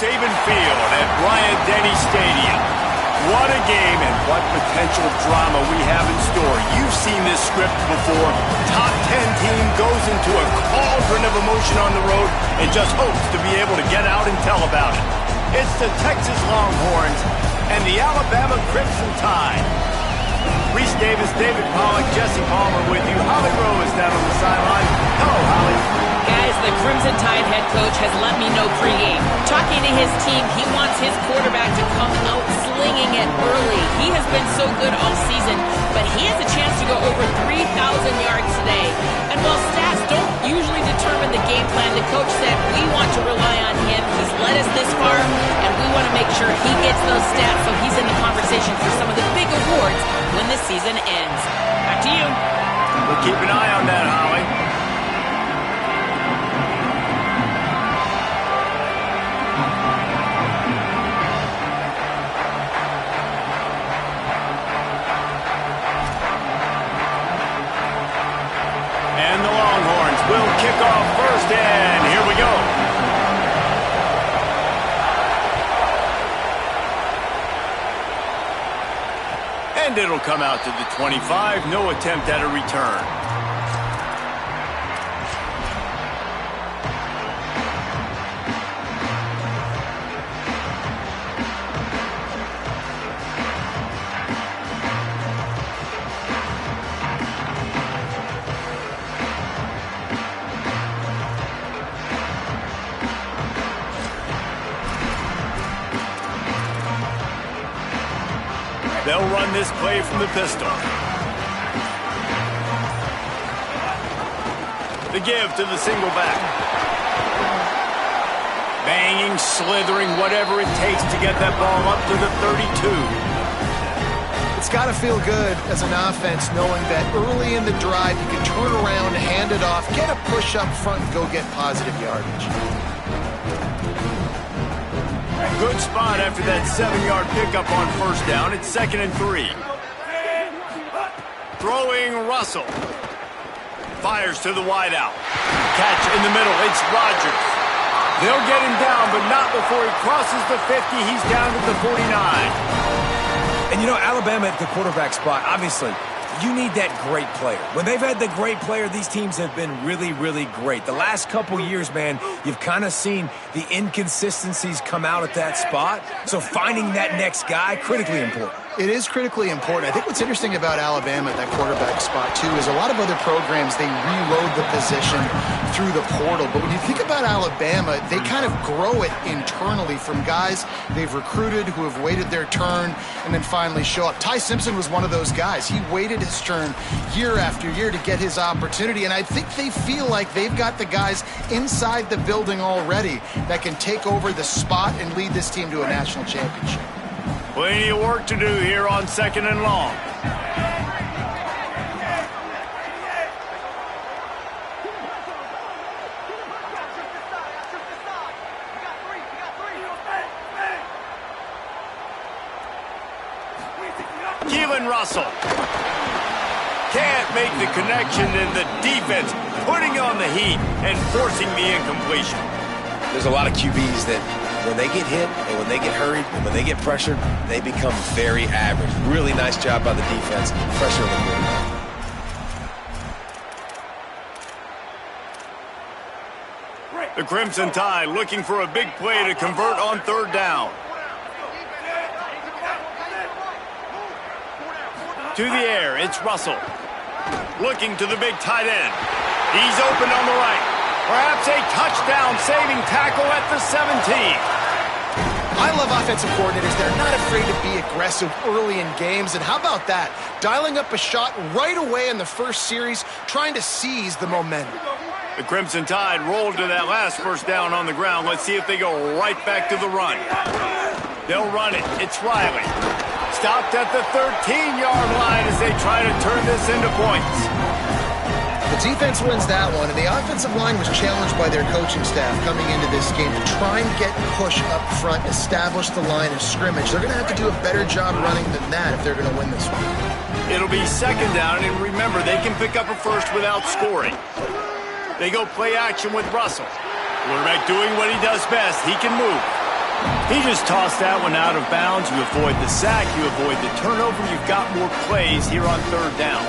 Saban Field at Bryant-Denny Stadium. What a game and what potential drama we have in store. You've seen this script before. Top 10 team goes into a cauldron of emotion on the road and just hopes to be able to get out and tell about it. It's the Texas Longhorns and the Alabama Crimson Tide. Reese Davis, David Pollack, Jesse Palmer with you. Holly Rowe is down on the sideline. Hello, Holly. Guys, the Crimson Tide head coach has let me know pregame. Talking to his team, he wants his quarterback to come out slinging it early. He has been so good all season, but he has a chance to go over 3,000 yards today. And while stats don't usually determine the game plan, the coach said we want to rely on him. He's led us this far, and we want to make sure he gets those stats so he's in the conversation for some of the big awards when the season ends. Back to you. We'll keep an eye on that, Holly. And the Longhorns will kick off first, and here we go. And it'll come out to the 25. No attempt at a return. They'll run this play from the pistol. The give to the single back. Banging, slithering, whatever it takes to get that ball up to the 32. It's got to feel good as an offense knowing that early in the drive you can turn around, hand it off, get a push up front, and go get positive yardage. Good spot after that 7-yard pickup on first down. It's 2nd and 3. Throwing Russell. Fires to the wideout. Catch in the middle. It's Rodgers. They'll get him down, but not before he crosses the 50. He's down to the 49. And you know, Alabama at the quarterback spot, obviously, you need that great player. When they've had the great player, these teams have been really, really great. The last couple years, man, you've kind of seen the inconsistencies come out at that spot. So finding that next guy, critically important. It is critically important. I think what's interesting about Alabama at that quarterback spot, too, is a lot of other programs, they reload the position through the portal. But when you think about Alabama, they kind of grow it internally from guys they've recruited who have waited their turn and then finally show up. Ty Simpson was one of those guys. He waited his turn year after year to get his opportunity, and I think they feel like they've got the guys inside the building already that can take over the spot and lead this team to a national championship. Plenty of work to do here on 2nd and long. Keelan Russell can't make the connection, and the defense putting on the heat and forcing the incompletion. There's a lot of QBs that when they get hit and when they get hurried and when they get pressured, they become very average. Really nice job by the defense. Pressure on the quarterback. The Crimson Tide looking for a big play to convert on 3rd down. To the air, it's Russell. Looking to the big tight end. He's open on the right. Perhaps a touchdown-saving tackle at the 17. I love offensive coordinators. They're not afraid to be aggressive early in games. And how about that? Dialing up a shot right away in the first series, trying to seize the momentum. The Crimson Tide rolled to that last first down on the ground. Let's see if they go right back to the run. They'll run it. It's Riley. Stopped at the 13-yard line as they try to turn this into points. The defense wins that one, and the offensive line was challenged by their coaching staff coming into this game to try and get push up front, establish the line of scrimmage. They're going to have to do a better job running than that if they're going to win this one. It'll be 2nd down, and remember, they can pick up a first without scoring. They go play action with Russell. Quarterback doing what he does best. He can move. He just tossed that one out of bounds. You avoid the sack, you avoid the turnover. You've got more plays here on third down.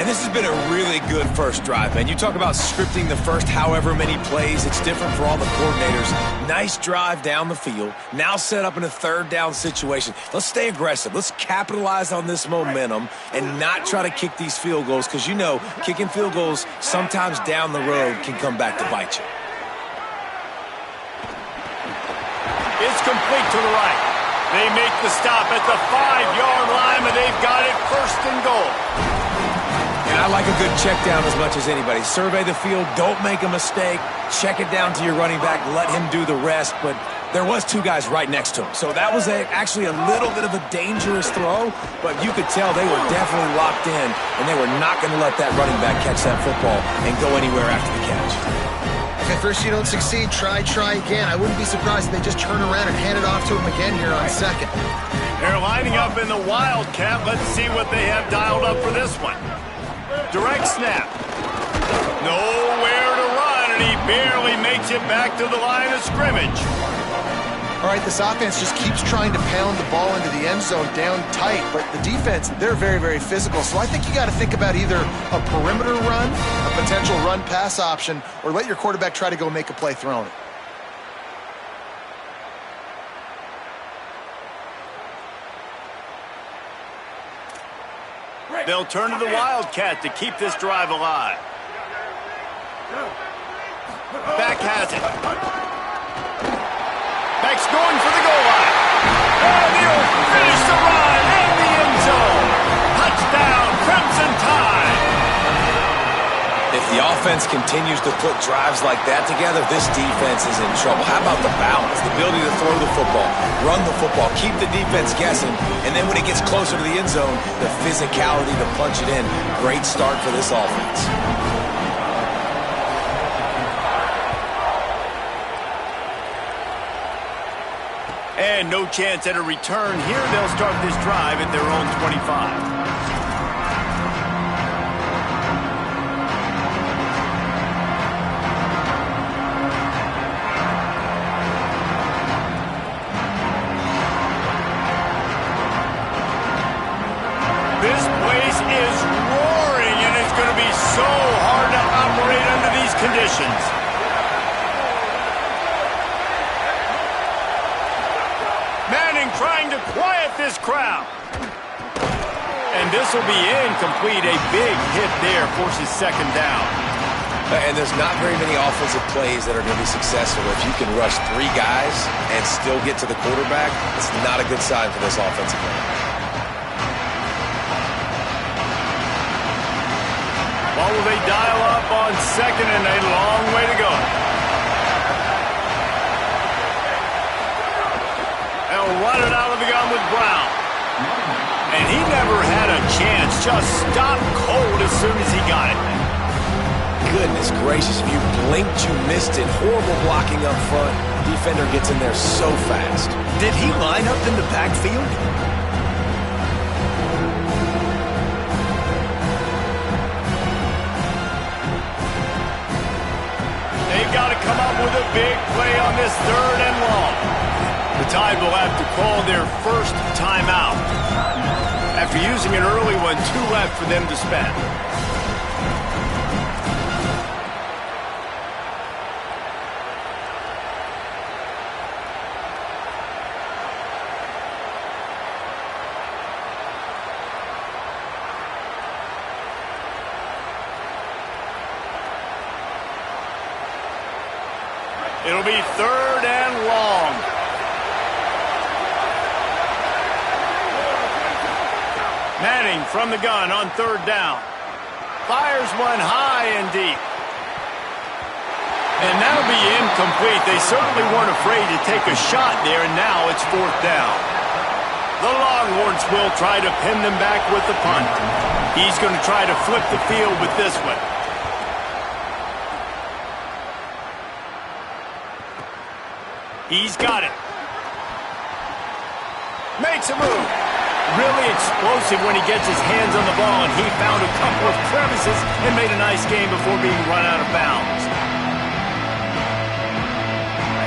And this has been a really good first drive, man. You talk about scripting the first however many plays. It's different for all the coordinators. Nice drive down the field. Now set up in a third down situation. Let's stay aggressive. Let's capitalize on this momentum and not try to kick these field goals because, you know, kicking field goals sometimes down the road can come back to bite you. It's complete to the right. They make the stop at the 5-yard line, and they've got it first and goal. And I like a good check down as much as anybody. Survey the field, don't make a mistake, check it down to your running back, let him do the rest. But there was two guys right next to him. So that was actually a little bit of a dangerous throw, but you could tell they were definitely locked in, and they were not going to let that running back catch that football and go anywhere after the catch. At first you don't succeed, try again. I wouldn't be surprised if they just turn around and hand it off to him again here on second. They're lining up in the Wildcat. Let's see what they have dialed up for this one. Direct snap. Nowhere to run, and he barely makes it back to the line of scrimmage. All right, this offense just keeps trying to pound the ball into the end zone down tight, but the defense, they're very, very physical. So I think you got to think about either a perimeter run, a potential run-pass option, or let your quarterback try to go make a play throwing it. They'll turn to the Wildcat to keep this drive alive. Back has it. Back's going for the goal line. And he'll finish the run in the end zone. Touchdown, Crimson Tide. If the offense continues to put drives like that together, this defense is in trouble. How about the balance, the ability to throw the football, run the football, keep the defense guessing, and then when it gets closer to the end zone, the physicality to punch it in. Great start for this offense. And no chance at a return here. They'll start this drive at their own 25. This place is roaring, and it's going to be so hard to operate under these conditions. Manning trying to quiet this crowd. And this will be incomplete. A big hit there forces second down. And there's not very many offensive plays that are going to be successful. If you can rush three guys and still get to the quarterback, it's not a good sign for this offensive line. What will they dial up on second, and a long way to go. They'll run it out of the gun with Brown. And he never had a chance. Just stopped cold as soon as he got it. Goodness gracious, if you blinked, you missed it. Horrible blocking up front. Defender gets in there so fast. Did he line up in the backfield? They've got to come up with a big play on this third and long. The Tide will have to call their first timeout. After using an early one, 2 left for them to spend. It'll be third and long. Manning from the gun on third down. Fires one high and deep. And that'll be incomplete. They certainly weren't afraid to take a shot there, and now it's fourth down. The Longhorns will try to pin them back with the punt. He's going to try to flip the field with this one. He's got it. Makes a move. Really explosive when he gets his hands on the ball, and he found a couple of crevices and made a nice game before being run out of bounds.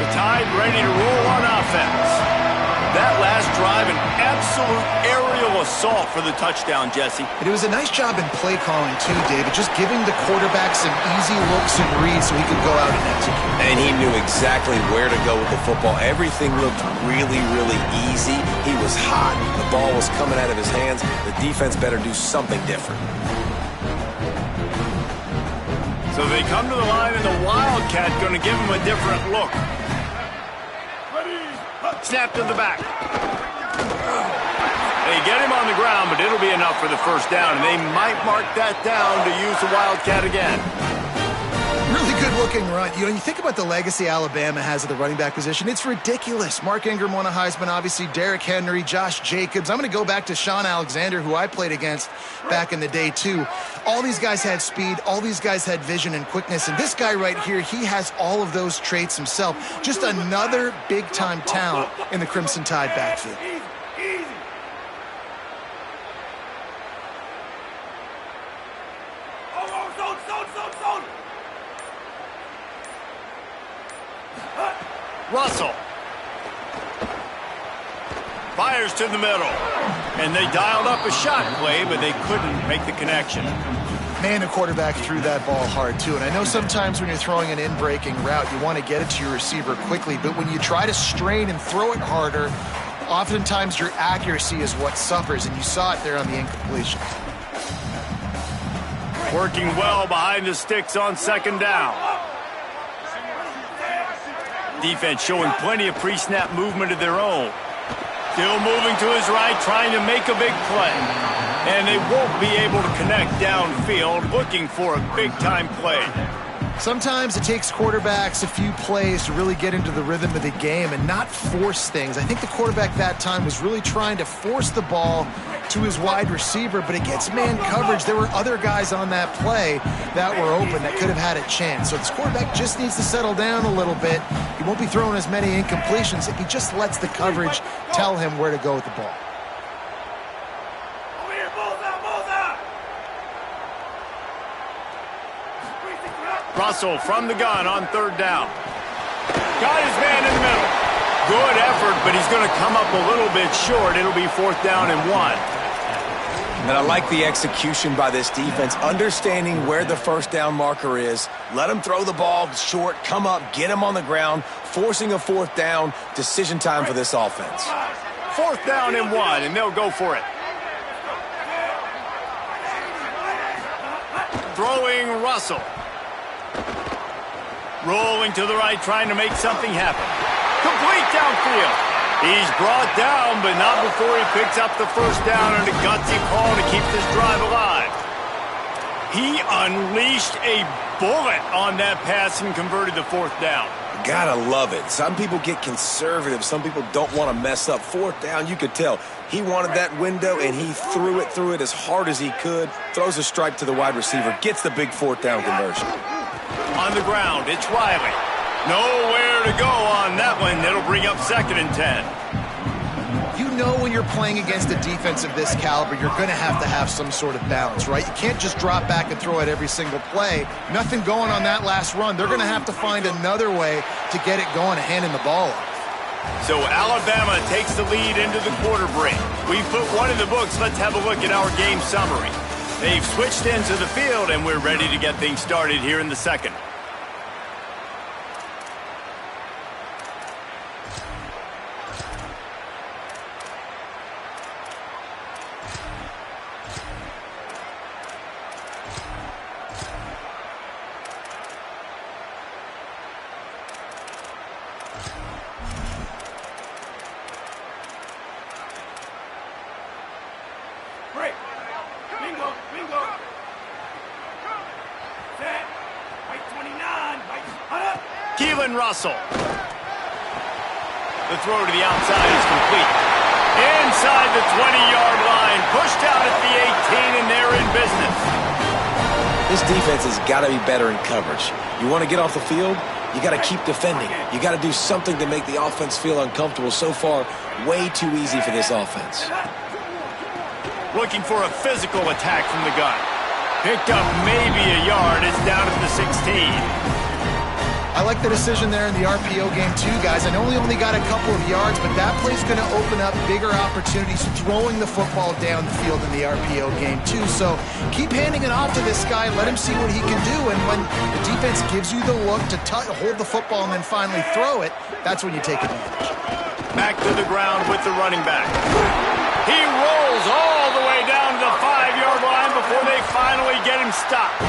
The Tide ready to roll on offense. That last drive, an absolute aerial assault for the touchdown, Jesse. It was a nice job in play calling, too, David, just giving the quarterback some easy looks and reads so he could go out and execute. And he knew exactly where to go with the football. Everything looked really, really easy. He was hot. The ball was coming out of his hands. The defense better do something different. So they come to the line, and the Wildcat going to give him a different look. Snap to the back. They get him on the ground, but it'll be enough for the first down, and they might mark that down to use the Wildcat again. Really good-looking run. You know, you think about the legacy Alabama has at the running back position, it's ridiculous. Mark Ingram won a Heisman, obviously, Derrick Henry, Josh Jacobs. I'm going to go back to Sean Alexander, who I played against back in the day, too. All these guys had speed. All these guys had vision and quickness. And this guy right here, he has all of those traits himself. Just another big-time talent in the Crimson Tide backfield. Russell fires to the middle, and they dialed up a shot play, but they couldn't make the connection. Man, the quarterback threw that ball hard, too. And I know sometimes when you're throwing an in-breaking route, you want to get it to your receiver quickly. But when you try to strain and throw it harder, oftentimes your accuracy is what suffers, and you saw it there on the incompletion. Working well behind the sticks on second down. Defense showing plenty of pre-snap movement of their own. Still moving to his right, trying to make a big play. And they won't be able to connect downfield, looking for a big-time play. Sometimes it takes quarterbacks a few plays to really get into the rhythm of the game and not force things. I think the quarterback that time was really trying to force the ball to his wide receiver, but against man coverage, there were other guys on that play that were open that could have had a chance. So this quarterback just needs to settle down a little bit. He won't be throwing as many incompletions if he just lets the coverage tell him where to go with the ball. Russell from the gun on third down. Got his man in the middle. Good effort, but he's going to come up a little bit short. It'll be fourth down and 1. And I like the execution by this defense, understanding where the first down marker is. Let him throw the ball short, come up, get him on the ground, forcing a fourth down. Decision time for this offense. Fourth down and 1, and they'll go for it. Throwing Russell. Rolling to the right, trying to make something happen. Complete downfield. He's brought down, but not before he picks up the first down and a gutsy call to keep this drive alive. He unleashed a bullet on that pass and converted the fourth down. Gotta love it. Some people get conservative. Some people don't want to mess up. Fourth down, you could tell. He wanted that window, and he threw it as hard as he could. Throws a strike to the wide receiver. Gets the big fourth down conversion. On the ground, it's Riley. Nowhere to go on that one. It'll bring up second and 10. You know when you're playing against a defense of this caliber, you're going to have some sort of balance, right? You can't just drop back and throw it every single play. Nothing going on that last run. They're going to have to find another way to get it going and handing the ball off. So Alabama takes the lead into the quarter break. We've put one in the books. Let's have a look at our game summary. They've switched into the field, and we're ready to get things started here in the second. Russell. The throw to the outside is complete. Inside the 20-yard line, pushed out at the 18, and they're in business. This defense has got to be better in coverage. You want to get off the field, you got to keep defending. You got to do something to make the offense feel uncomfortable. So far, way too easy for this offense. Looking for a physical attack from the gun. Picked up maybe a yard. It's down at the 16. I like the decision there in the RPO game too, guys. I know he only got a couple of yards, but that play's going to open up bigger opportunities throwing the football down the field in the RPO game too. So keep handing it off to this guy. Let him see what he can do. And when the defense gives you the look to hold the football and then finally throw it, that's when you take advantage. Back to the ground with the running back. He rolls all the way down to the 5-yard line before they finally get him stopped.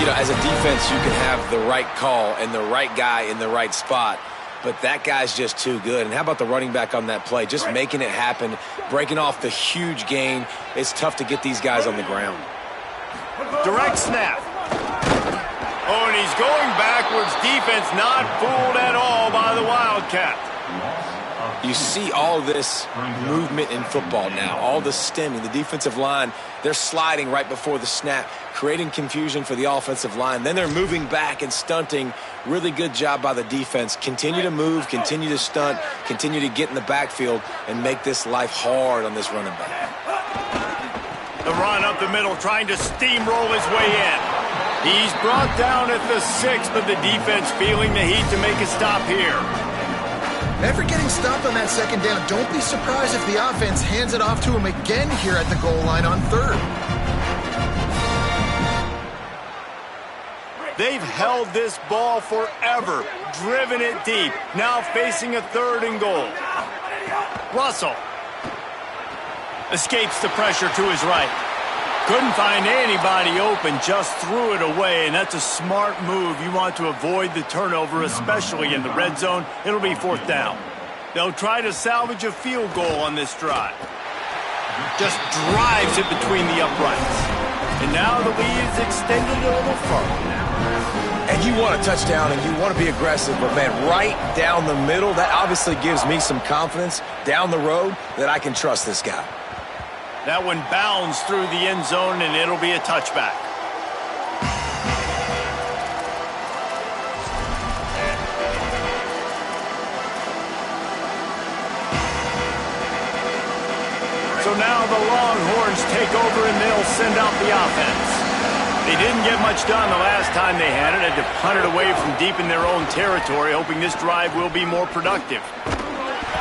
You know, as a defense, you can have the right call and the right guy in the right spot, but that guy's just too good. And how about the running back on that play? Just making it happen, breaking off the huge gain. It's tough to get these guys on the ground. Direct snap. Oh, and he's going backwards. Defense not fooled at all by the Wildcat. You see all this movement in football now, all the stemming. The defensive line, they're sliding right before the snap, creating confusion for the offensive line. Then they're moving back and stunting. Really good job by the defense. Continue to move, continue to stunt, continue to get in the backfield, and make this life hard on this running back. The run up the middle, trying to steamroll his way in. He's brought down at the 6, but the defense feeling the heat to make a stop here. After getting stopped on that second down, don't be surprised if the offense hands it off to him again here at the goal line on 3rd. They've held this ball forever, driven it deep, now facing a 3rd and goal. Russell escapes the pressure to his right. Couldn't find anybody open, just threw it away, and that's a smart move. You want to avoid the turnover, especially in the red zone. It'll be 4th down. They'll try to salvage a field goal on this drive. Just drives it between the uprights. And now the lead is extended a little further. And you want a touchdown and you want to be aggressive, but man, right down the middle, that obviously gives me some confidence down the road that I can trust this guy. That one bounds through the end zone, and it'll be a touchback. So now the Longhorns take over, and they'll send out the offense. They didn't get much done the last time they had it. Had to punt it away from deep in their own territory, hoping this drive will be more productive.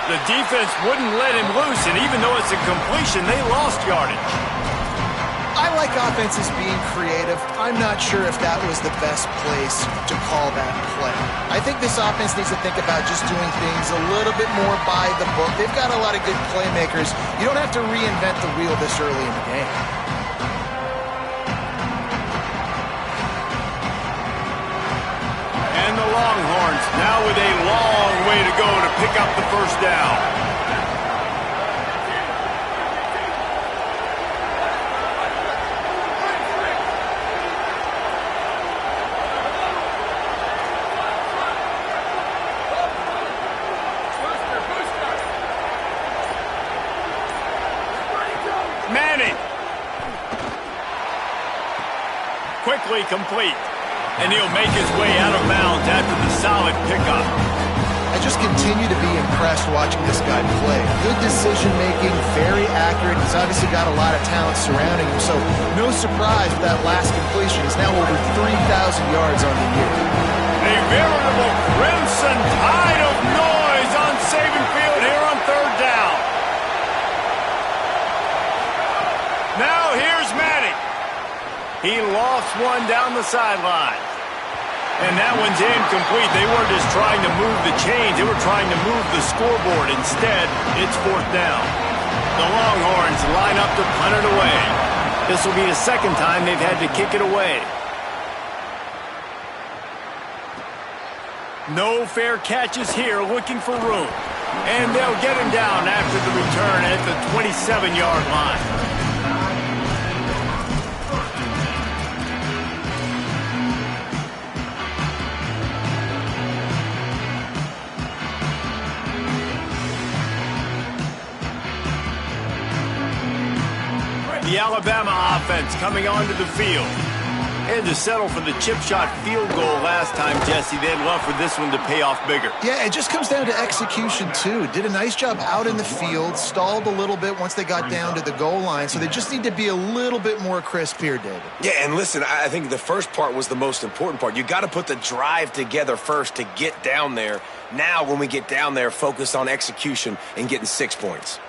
The defense wouldn't let him loose, and even though it's a completion, they lost yardage. I like offenses being creative. I'm not sure if that was the best place to call that play. I think this offense needs to think about just doing things a little bit more by the book. They've got a lot of good playmakers. You don't have to reinvent the wheel this early in the game. And the Longhorns now with a long way to go to pick up the 1st down. Manning. Quickly complete. And he'll make his way out of bounds after the solid pickup. I just continue to be impressed watching this guy play. Good decision-making, very accurate. He's obviously got a lot of talent surrounding him, so no surprise with that last completion. He's now over 3,000 yards on the year. A veritable crimson tide of noise on Saban Field here on 3rd down. Now here's Manning. He lost one down the sideline. And that one's incomplete. They weren't just trying to move the chains. They were trying to move the scoreboard. Instead, it's 4th down. The Longhorns line up to punt it away. This will be the 2nd time they've had to kick it away. No fair catches here, looking for room. And they'll get him down after the return at the 27-yard line. The Alabama offense coming onto the field. And to settle for the chip shot field goal last time, Jesse, they'd love for this one to pay off bigger. Yeah, it just comes down to execution, too. Did a nice job out in the field, stalled a little bit once they got down to the goal line, so they just need to be a little bit more crisp here, David. Yeah, and listen, I think the first part was the most important part. You got to put the drive together first to get down there. Now, when we get down there, focus on execution and getting 6 points.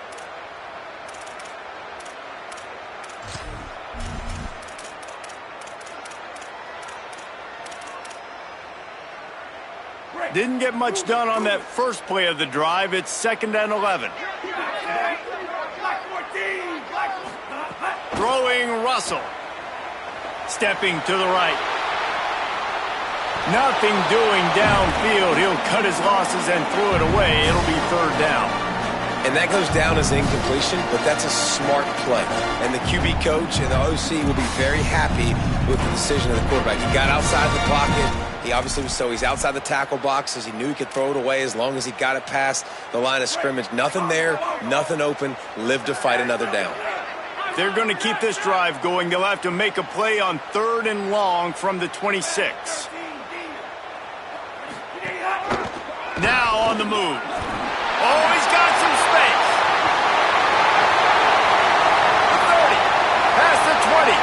Didn't get much done on that first play of the drive. It's 2nd and 11. Throwing Russell. Stepping to the right. Nothing doing downfield. He'll cut his losses and throw it away. It'll be 3rd down. And that goes down as incompletion, but that's a smart play. And the QB coach and the OC will be very happy with the decision of the quarterback. He got outside the pocket. He obviously was he's outside the tackle boxes. He knew he could throw it away as long as he got it past the line of scrimmage. Nothing there, nothing open. Live to fight another down. They're going to keep this drive going. They'll have to make a play on 3rd and long from the 26. Now on the move. Oh, he's got some space. 30. Past the 20.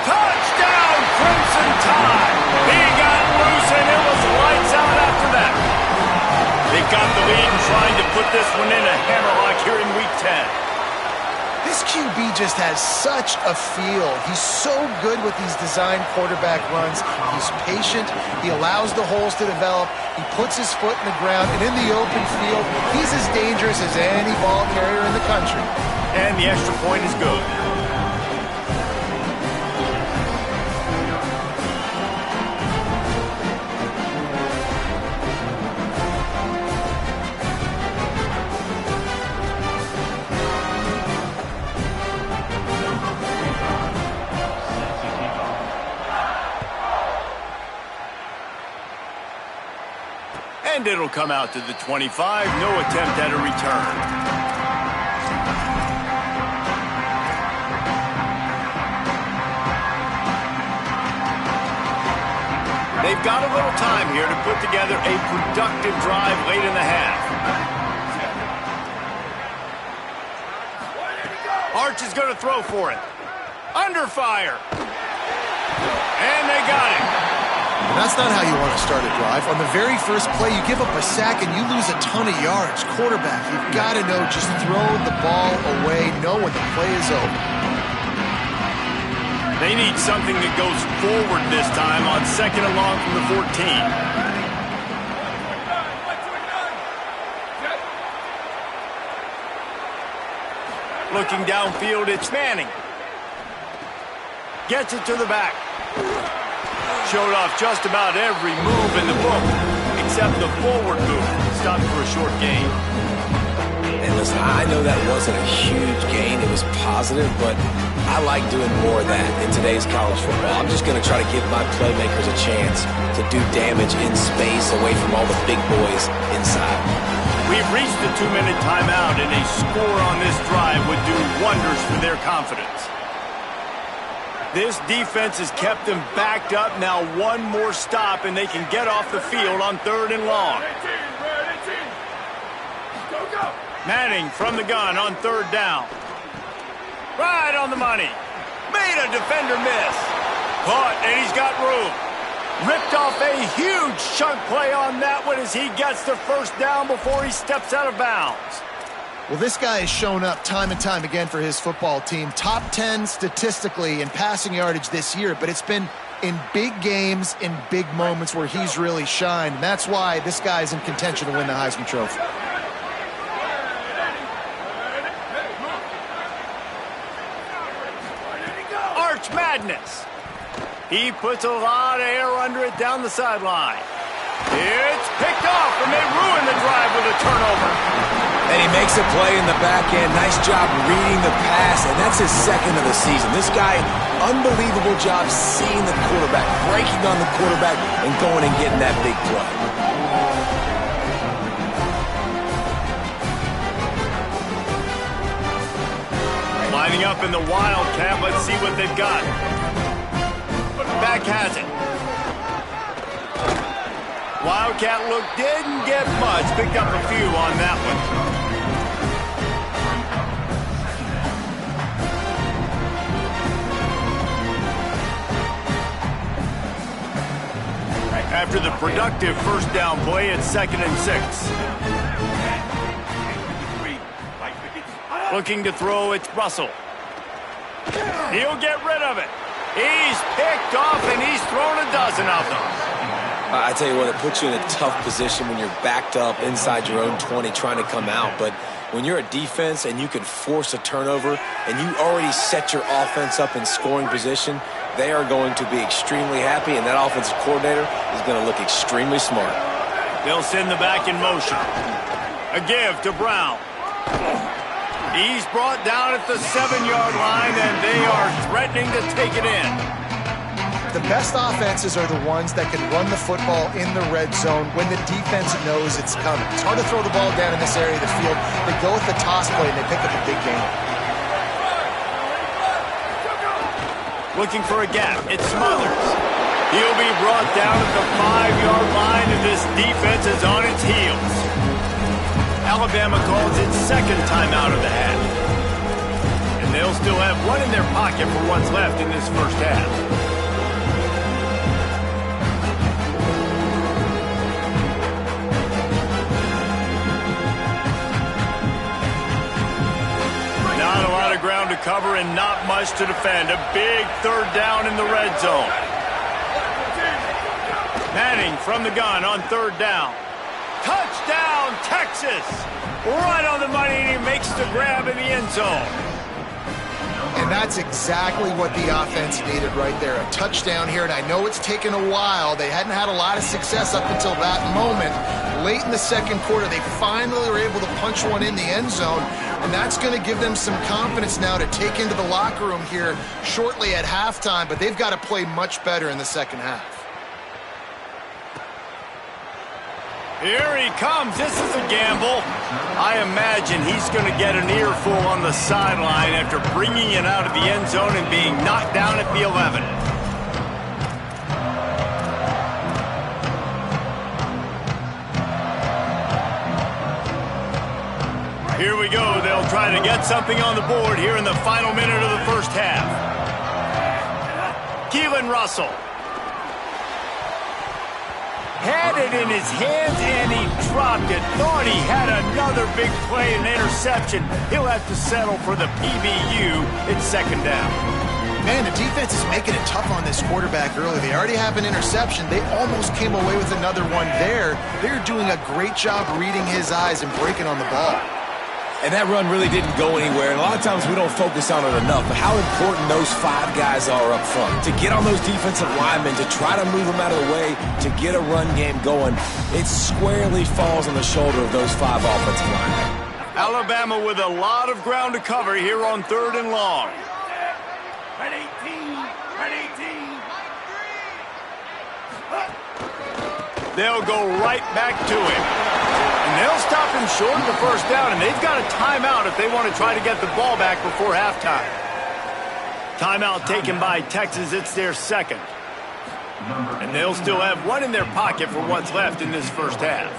Touchdown, Crimson Tide. He got loose and it was lights out after that. They've got the lead and trying to put this one in a hammerlock here in Week 10. This QB just has such a feel. He's so good with these design quarterback runs. He's patient. He allows the holes to develop. He puts his foot in the ground. And in the open field, he's as dangerous as any ball carrier in the country. And the extra point is good. And it'll come out to the 25. No attempt at a return. They've got a little time here to put together a productive drive late in the half. Arch is going to throw for it. Under fire. And they got it. And that's not how you want to start a drive. On the very first play, you give up a sack and you lose a ton of yards. Quarterback, you've got to know, just throw the ball away, know when the play is over. They need something that goes forward this time on 2nd and long from the 14. Looking downfield, it's Manning. Gets it to the back. Showed off just about every move in the book, except the forward move. Stopped for a short gain. And listen, I know that wasn't a huge gain. It was positive, but I like doing more of that in today's college football. I'm just going to try to give my playmakers a chance to do damage in space away from all the big boys inside. We've reached the 2-minute timeout, and a score on this drive would do wonders for their confidence. This defense has kept them backed up. Now one more stop, and they can get off the field on 3rd and long. Manning from the gun on 3rd down. Right on the money. Made a defender miss. Caught, and he's got room. Ripped off a huge chunk play on that one as he gets the first down before he steps out of bounds. Well, this guy has shown up time and time again for his football team. Top 10 statistically in passing yardage this year, but it's been in big games, in big moments where he's really shined. And that's why this guy's in contention to win the Heisman Trophy. Arch Madness. He puts a lot of air under it down the sideline. It's picked off, and they ruin the drive with a turnover. And he makes a play in the back end. Nice job reading the pass, and that's his 2nd of the season. This guy, unbelievable job seeing the quarterback, breaking on the quarterback, and going and getting that big play. Lining up in the Wildcat. Let's see what they've got. Back has it. Wildcat look didn't get much. Picked up a few on that one. After the productive first down play, it's 2nd and 6. Looking to throw, it's Russell. He'll get rid of it. He's picked off, and he's thrown a dozen of them. I tell you what, it puts you in a tough position when you're backed up inside your own 20 trying to come out. But when you're a defense and you can force a turnover and you already set your offense up in scoring position, they are going to be extremely happy, and that offensive coordinator is going to look extremely smart. They'll send the back in motion. A give to Brown. He's brought down at the 7-yard line, and they are threatening to take it in. The best offenses are the ones that can run the football in the red zone when the defense knows it's coming. It's hard to throw the ball down in this area of the field. They go with the toss play, and they pick up a big gain. Looking for a gap. It Smothers. He'll be brought down at the 5-yard line, and this defense is on its heels. Alabama calls its second timeout of the half. And they'll still have one in their pocket for what's left in this first half. Not a lot of ground to cover and not much to defend. A big third down in the red zone. Manning from the gun on third down. Touchdown, Texas! Right on the money, and he makes the grab in the end zone. And that's exactly what the offense needed right there. A touchdown here, and I know it's taken a while. They hadn't had a lot of success up until that moment. Late in the second quarter, they finally were able to punch one in the end zone, and that's going to give them some confidence now to take into the locker room here shortly at halftime, but they've got to play much better in the second half. Here he comes. This is a gamble. I imagine he's going to get an earful on the sideline after bringing it out of the end zone and being knocked down at the 11. Here we go. They'll try to get something on the board here in the final minute of the first half. Keelan Russell. Had it in his hands, and he dropped it. Thought he had another big play and interception. He'll have to settle for the PBU. It's second down. Man, the defense is making it tough on this quarterback early. They already have an interception. They almost came away with another one there. They're doing a great job reading his eyes and breaking on the ball. And that run really didn't go anywhere. And a lot of times we don't focus on it enough, but how important those 5 guys are up front. To get on those defensive linemen, to try to move them out of the way, to get a run game going, it squarely falls on the shoulder of those 5 offensive linemen. Alabama with a lot of ground to cover here on third and long. Red 18, red 18. They'll go right back to him. And they'll stop him short of the first down, and they've got a timeout if they want to try to get the ball back before halftime. Timeout taken by Texas. It's their second. And they'll still have one in their pocket for what's left in this first half.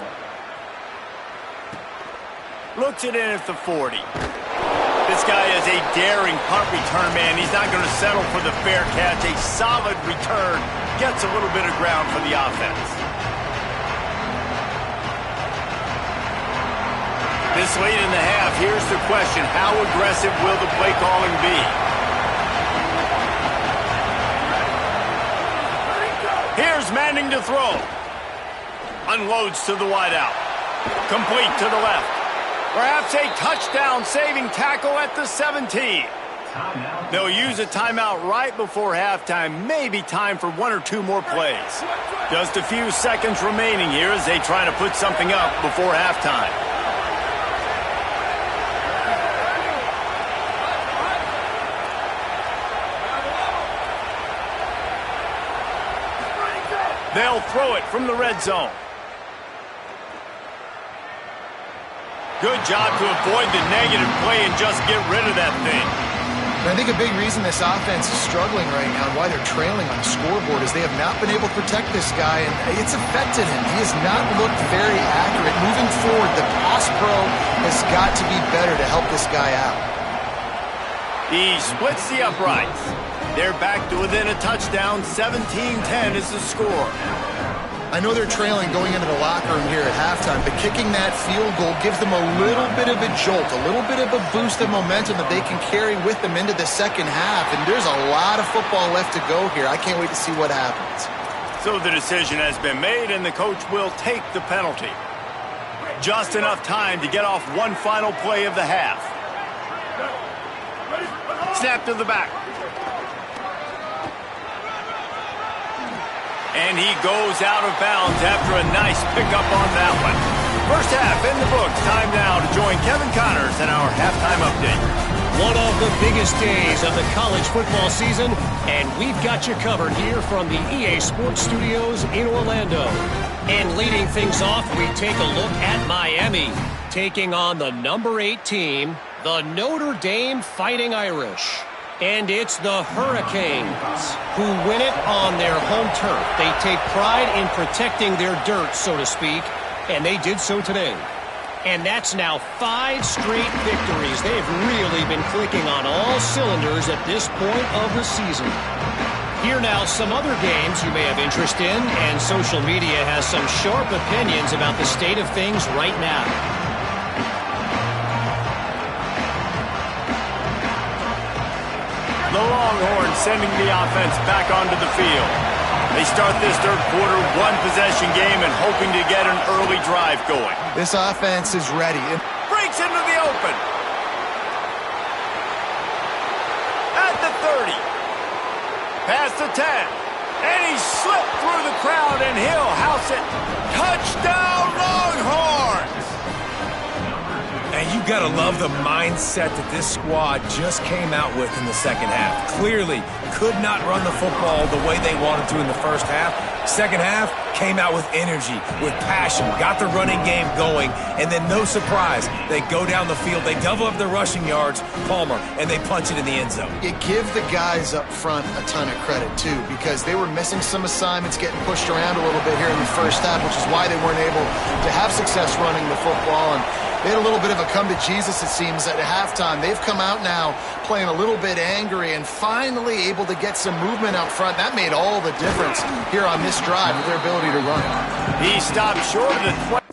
Looks it in at the 40. This guy is a daring punt return man. He's not going to settle for the fair catch. A solid return. Gets a little bit of ground for the offense. This late in the half, here's the question. How aggressive will the play calling be? Here's Manning to throw. Unloads to the wideout. Complete to the left. Perhaps a touchdown-saving tackle at the 17. They'll use a timeout right before halftime. Maybe time for 1 or 2 more plays. Just a few seconds remaining here as they try to put something up before halftime. They'll throw it from the red zone. Good job to avoid the negative play and just get rid of that thing. And I think a big reason this offense is struggling right now and why they're trailing on the scoreboard is they have not been able to protect this guy, and it's affected him. He has not looked very accurate. Moving forward, the pass pro has got to be better to help this guy out. He splits the uprights. They're back to within a touchdown. 17-10 is the score. I know they're trailing going into the locker room here at halftime, but kicking that field goal gives them a little bit of a jolt, a little bit of a boost of momentum that they can carry with them into the second half, and there's a lot of football left to go here. I can't wait to see what happens. So the decision has been made, and the coach will take the penalty. Just enough time to get off one final play of the half. Snap to the back. And he goes out of bounds after a nice pickup on that one. First half in the books. Time now to join Kevin Connors in our halftime update. One of the biggest days of the college football season, and we've got you covered here from the EA Sports Studios in Orlando. And leading things off, we take a look at Miami, taking on the number 8 team, the Notre Dame Fighting Irish. And it's the Hurricanes who win it on their home turf. They take pride in protecting their dirt, so to speak, and they did so today. And that's now 5 straight victories. They have really been clicking on all cylinders at this point of the season. Here now some other games you may have interest in, and social media has some sharp opinions about the state of things right now. The Longhorns sending the offense back onto the field. They start this third quarter one-possession game and hoping to get an early drive going. This offense is ready. Breaks into the open. At the 30. Past the 10. And he slipped through the crowd and he'll house it. Touchdown Longhorns! And you got to love the mindset that this squad just came out with in the second half. Clearly could not run the football the way they wanted to in the first half. Second half came out with energy, with passion, got the running game going, and then no surprise, they go down the field, they double up their rushing yards, Palmer, and they punch it in the end zone. You give the guys up front a ton of credit, too, because they were missing some assignments, getting pushed around a little bit here in the first half, which is why they weren't able to have success running the football. And they had a little bit of a come to Jesus, it seems, at halftime. They've come out now playing a little bit angry and finally able to get some movement out front. That made all the difference here on this drive with their ability to run. He stopped short of the 20.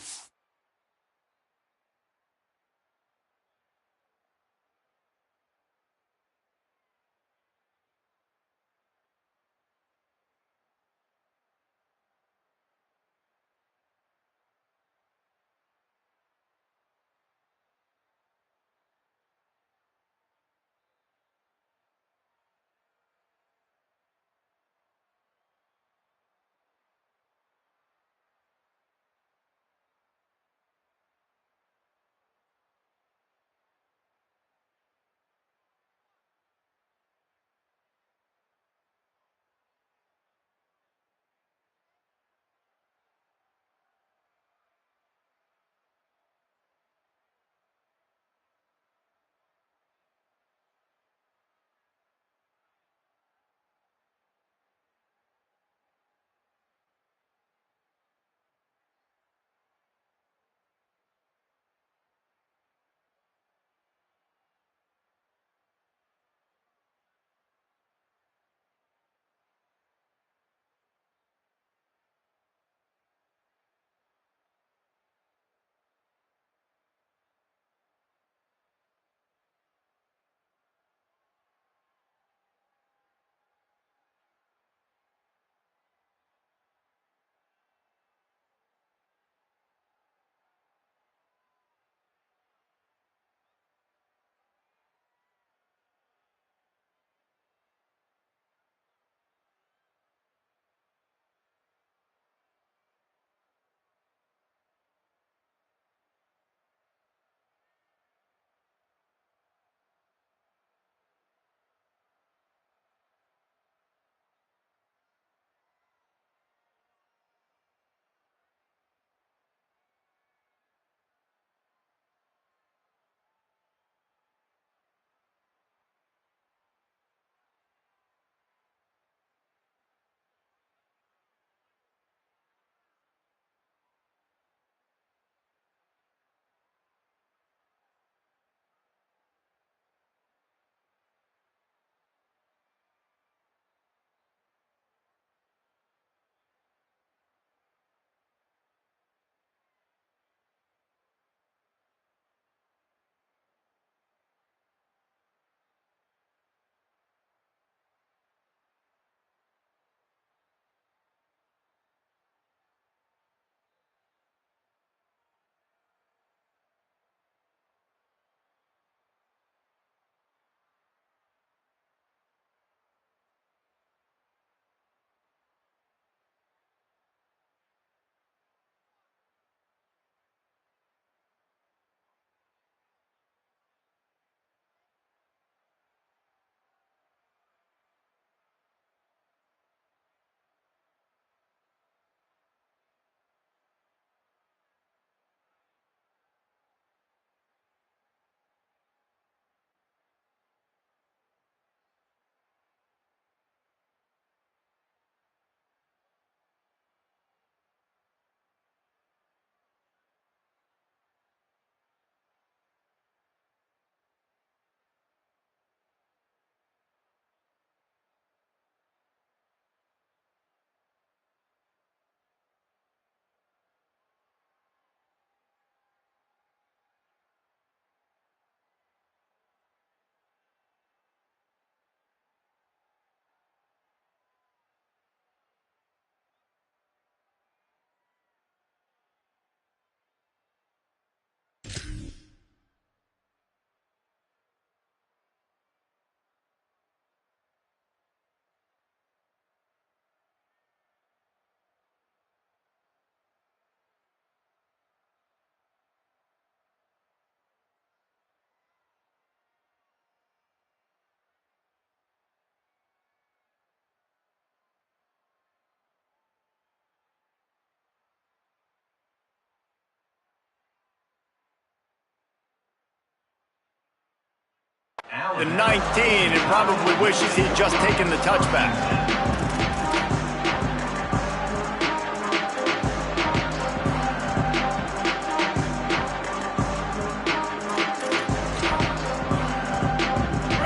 the 19 and probably wishes he'd just taken the touchback.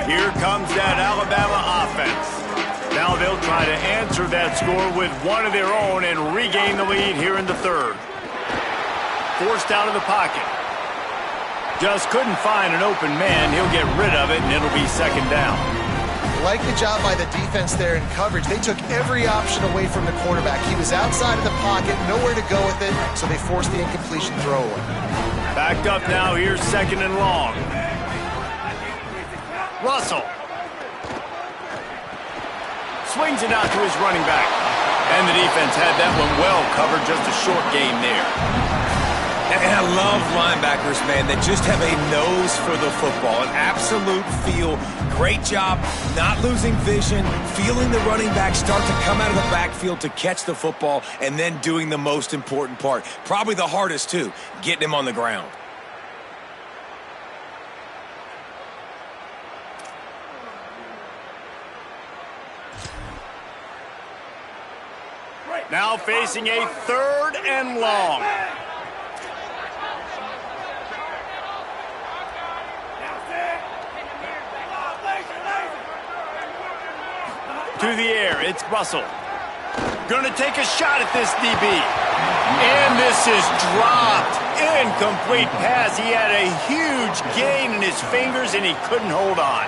Here comes that Alabama offense. Now they'll try to answer that score with one of their own and regain the lead here in the third. Forced out of the pocket. Just couldn't find an open man. He'll get rid of it, and it'll be second down. Like the job by the defense there in coverage. They took every option away from the quarterback. He was outside of the pocket, nowhere to go with it, so they forced the incompletion throwaway. Backed up now. Here's second and long. Russell. Swings it out to his running back. And the defense had that one well covered. Just a short gain there. And I love linebackers, man, that just have a nose for the football, an absolute feel. Great job not losing vision, feeling the running back start to come out of the backfield to catch the football, and then doing the most important part. Probably the hardest, too, getting him on the ground. Now facing a third and long. To the air, it's Russell. Gonna take a shot at this DB. And this is dropped. Incomplete pass. He had a huge gain in his fingers, and he couldn't hold on.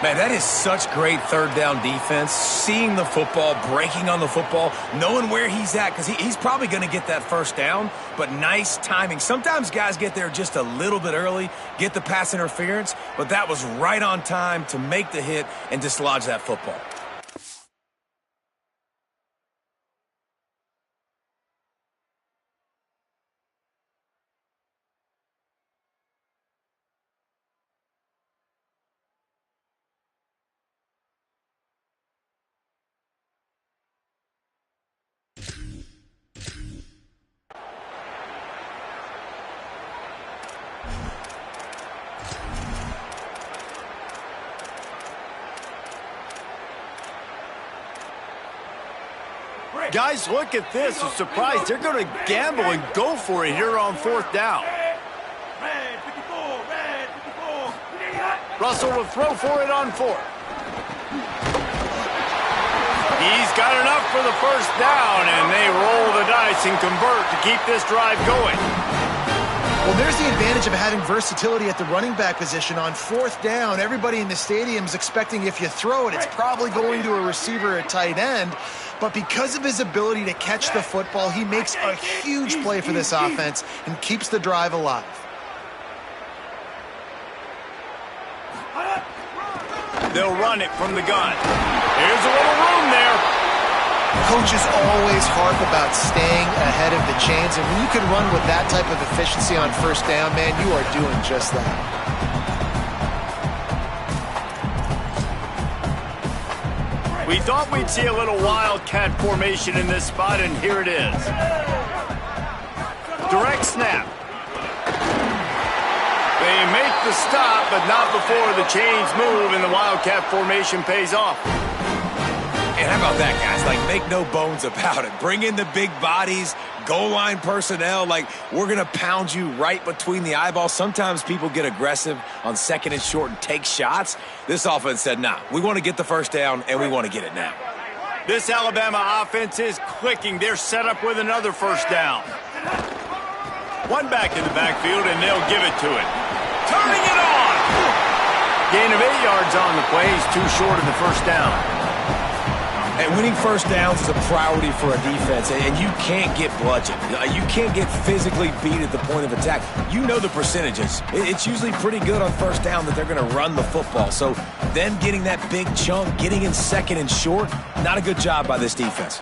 Man, that is such great third down defense. Seeing the football, breaking on the football, knowing where he's at, because he's probably going to get that first down, but nice timing. Sometimes guys get there just a little bit early, get the pass interference, but that was right on time to make the hit and dislodge that football. Guys, look at this. I'm surprised they're going to gamble and go for it here on fourth down. Russell will throw for it on fourth. He's got enough for the first down, and they roll the dice and convert to keep this drive going. Well, there's the advantage of having versatility at the running back position. On fourth down, everybody in the stadium is expecting if you throw it, it's probably going to a receiver at tight end. But because of his ability to catch the football, he makes a huge play for this offense and keeps the drive alive. They'll run it from the gun. Here's a little room there. Coaches always harp about staying ahead of the chains, and when you can run with that type of efficiency on first down, man, you are doing just that. We thought we'd see a little wildcat formation in this spot, and here it is. Direct snap. They make the stop, but not before the chains move and the wildcat formation pays off. And how about that, guys? Like, make no bones about it. Bring in the big bodies, goal line personnel. Like, we're going to pound you right between the eyeballs. Sometimes people get aggressive on second and short and take shots. This offense said, nah, we want to get the first down, and we want to get it now. This Alabama offense is clicking. They're set up with another first down. One back in the backfield, and they'll give it to it. Turning it on! Gain of 8 yards on the play. He's too short of the first down. And winning first downs is a priority for a defense, and you can't get bludgeoned. You can't get physically beat at the point of attack. You know the percentages. It's usually pretty good on first down that they're going to run the football. So then getting that big chunk, getting in second and short, not a good job by this defense.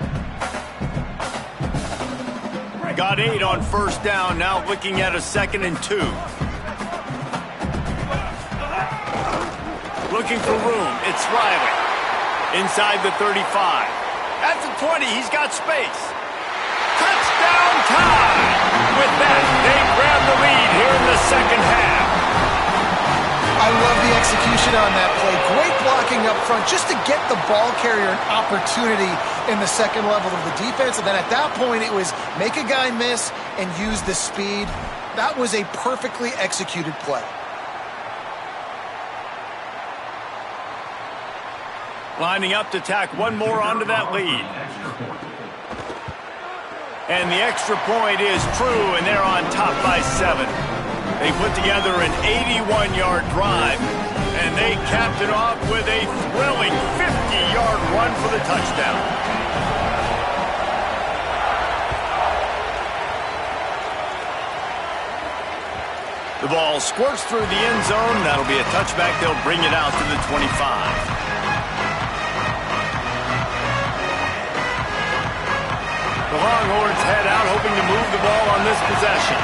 Got 8 on first down, now looking at a 2nd and 2. Looking for room, it's Riley. Inside the 35. At the 20, he's got space. Touchdown time! With that, they grab the lead here in the second half. I love the execution on that play. Great blocking up front just to get the ball carrier an opportunity in the second level of the defense. And then at that point, it was make a guy miss and use the speed. That was a perfectly executed play. Lining up to tack one more onto that lead. And the extra point is true, and they're on top by 7. They put together an 81-yard drive, and they capped it off with a thrilling 50-yard run for the touchdown. The ball squirts through the end zone. That'll be a touchback. They'll bring it out to the 25. The Longhorns head out, hoping to move the ball on this possession.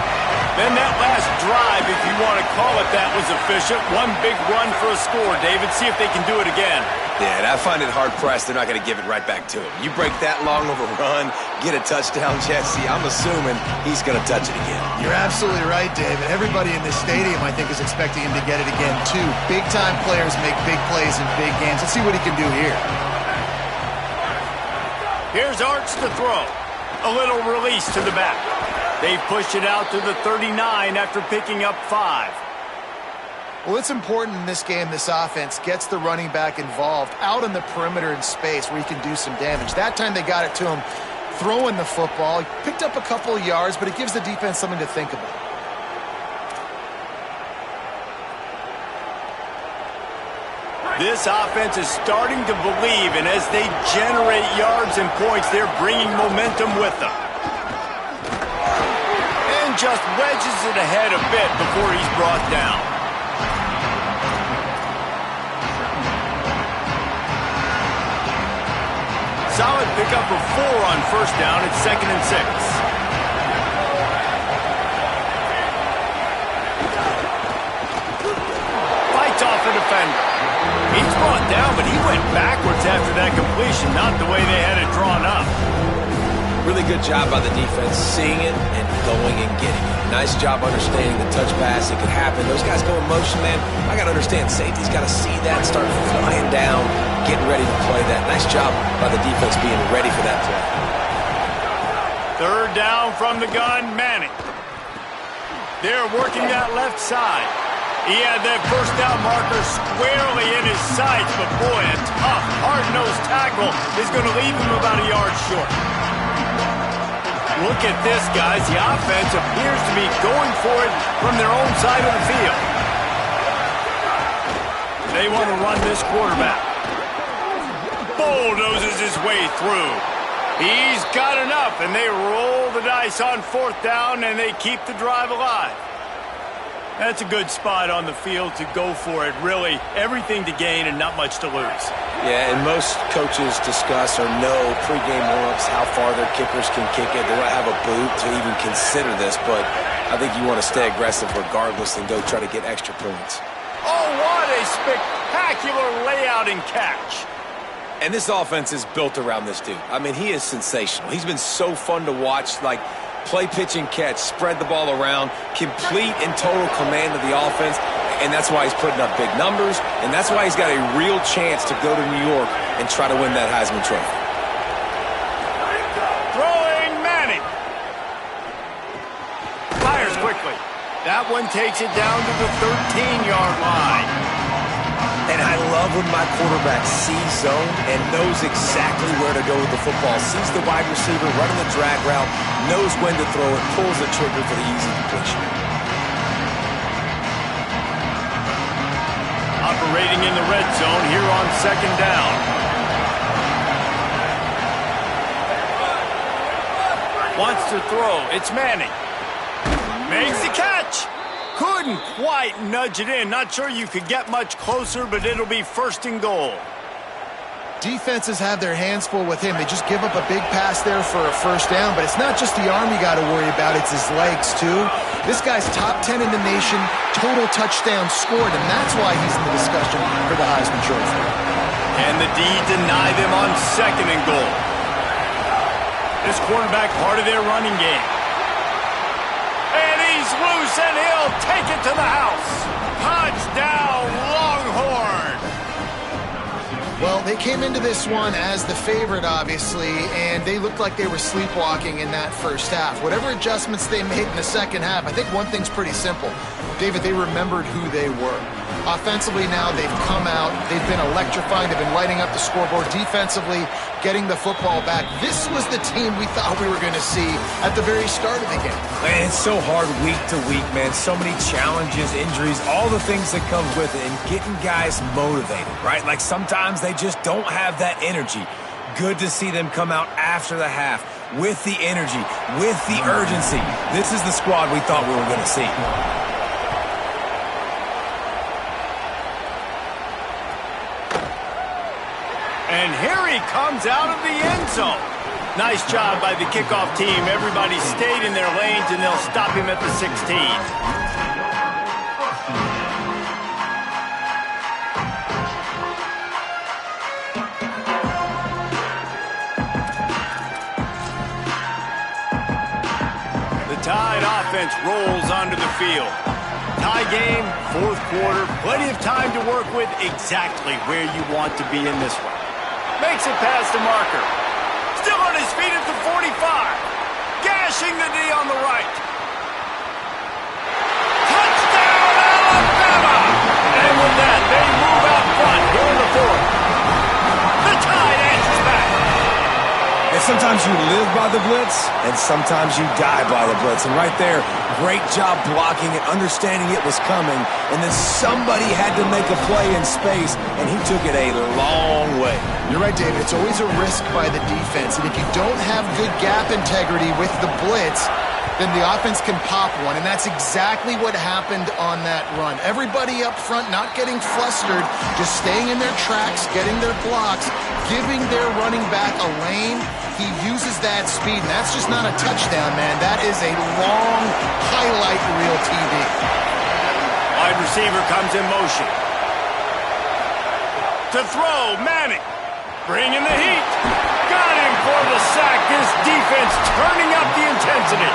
Then that last drive, if you want to call it that, was efficient. One big run for a score, David. See if they can do it again. Yeah, and I find it hard-pressed they're not going to give it right back to him. You break that long of a run, get a touchdown, Jesse, I'm assuming he's going to touch it again. You're absolutely right, David. Everybody in this stadium, I think, is expecting him to get it again, too. Big-time players make big plays in big games. Let's see what he can do here. Here's Arts to throw. A little release to the back. They push it out to the 39 after picking up 5. Well, it's important in this game this offense gets the running back involved out on the perimeter in space where he can do some damage. That time they got it to him throwing the football. He picked up a couple of yards, but it gives the defense something to think about. This offense is starting to believe, and as they generate yards and points, they're bringing momentum with them. And just wedges it ahead a bit before he's brought down. Solid pickup of 4 on first down. It's 2nd and 6. Fights off a defender. He's brought down, but he went backwards after that completion, not the way they had it drawn up. Really good job by the defense, seeing it and going and getting it. Nice job understanding the touch pass. It could happen. Those guys go in motion, man. I got to understand safety's got to see that, start flying down, getting ready to play that. Nice job by the defense being ready for that play. 3rd down from the gun, Manning. They're working that left side. He had that first down marker squarely in his sights, but boy, a tough, hard-nosed tackle is going to leave him about a yard short. Look at this, guys. The offense appears to be going for it from their own side of the field. They want to run this quarterback. Bulldozes his way through. He's got enough, and they roll the dice on 4th down, and they keep the drive alive. That's a good spot on the field to go for it. Really, everything to gain and not much to lose. Yeah, and most coaches discuss or know pregame warm-ups how far their kickers can kick it. They don't have a boot to even consider this, but I think you want to stay aggressive regardless and go try to get extra points. Oh, what a spectacular layout and catch. And this offense is built around this dude. I mean, he is sensational. He's been so fun to watch, like play, pitch, and catch, spread the ball around, complete and total command of the offense, and that's why he's putting up big numbers, and that's why he's got a real chance to go to New York and try to win that Heisman Trophy. Throwing Manning. Fires quickly. That one takes it down to the 13-yard line. And I love when my quarterback sees zone and knows exactly where to go with the football. Sees the wide receiver running the drag route, knows when to throw it, pulls the trigger for the easy completion. Operating in the red zone here on 2nd down. Wants to throw. It's Manning. Makes the catch. Couldn't quite nudge it in. Not sure you could get much closer, but it'll be 1st and goal. Defenses have their hands full with him. They just give up a big pass there for a 1st down, but it's not just the arm you got to worry about. It's his legs, too. This guy's top 10 in the nation, total touchdowns scored, and that's why he's in the discussion for the Heisman Trophy. And the D deny them on 2nd and goal. This quarterback part of their running game. And he's loose, and he'll take it to the house. Touchdown, Longhorn. Well, they came into this one as the favorite, obviously, and they looked like they were sleepwalking in that first half. Whatever adjustments they made in the second half, I think one thing's pretty simple. David, they remembered who they were. Offensively now, they've come out. They've been electrifying. They've been lighting up the scoreboard. Defensively, getting the football back. This was the team we thought we were going to see at the very start of the game. Man, it's so hard week to week, man. So many challenges, injuries, all the things that come with it, and getting guys motivated, right? Like sometimes they just don't have that energy. Good to see them come out after the half with the energy, with the urgency. This is the squad we thought we were going to see. And here he comes out of the end zone. Nice job by the kickoff team. Everybody stayed in their lanes, and they'll stop him at the 16. The Tide offense rolls onto the field. Tie game, fourth quarter, plenty of time to work with, exactly where you want to be in this one. Makes it past the marker. Still on his feet at the 45. Gashing the D on the right. Touchdown, Alabama! And with that, they move out front here in the fourth. The Tide answers back. And sometimes you live by the blitz, and sometimes you die by the blitz. And right there, great job blocking it, understanding it was coming, and then somebody had to make a play in space, and he took it a long way. You're right, David. It's always a risk by the defense, and if you don't have good gap integrity with the blitz, then the offense can pop one, and that's exactly what happened on that run. Everybody up front not getting flustered, just staying in their tracks, getting their blocks, giving their running back a lane. He uses that speed, and that's just not a touchdown, man. That is a long highlight reel TV. Wide receiver comes in motion. To throw, Manning. Bringing the heat. Got him for the sack. This defense turning up the intensity.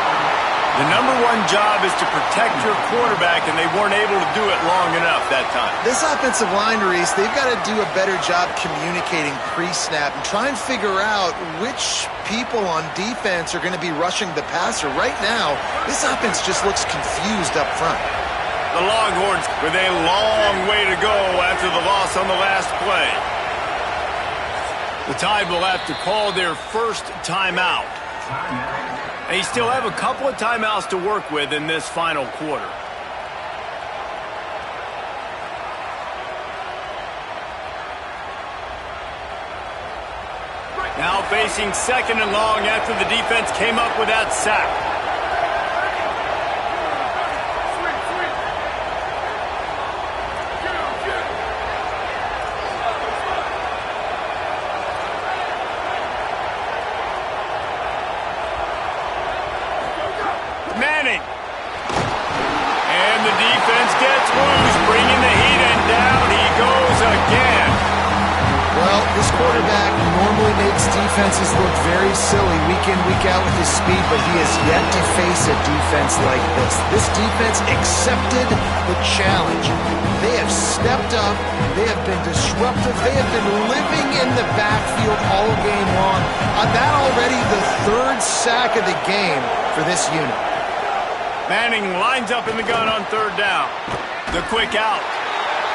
The number one job is to protect your quarterback, and they weren't able to do it long enough that time. This offensive line, Reese, they've got to do a better job communicating pre-snap and try and figure out which people on defense are going to be rushing the passer. Right now, this offense just looks confused up front. The Longhorns with a long way to go after the loss on the last play. The Tide will have to call their first timeout. They still have a couple of timeouts to work with in this final quarter. Now facing second and long after the defense came up with that sack. Manning. And the defense gets loose, bringing the heat, and down he goes again. Well, this quarterback normally makes defenses look very silly week in, week out with his speed, but he has yet to face a defense like this. This defense accepted the challenge. They have stepped up. They have been disruptive. They have been living in the backfield all game long. That already the third sack of the game for this unit. Manning lines up in the gun on third down. The quick out.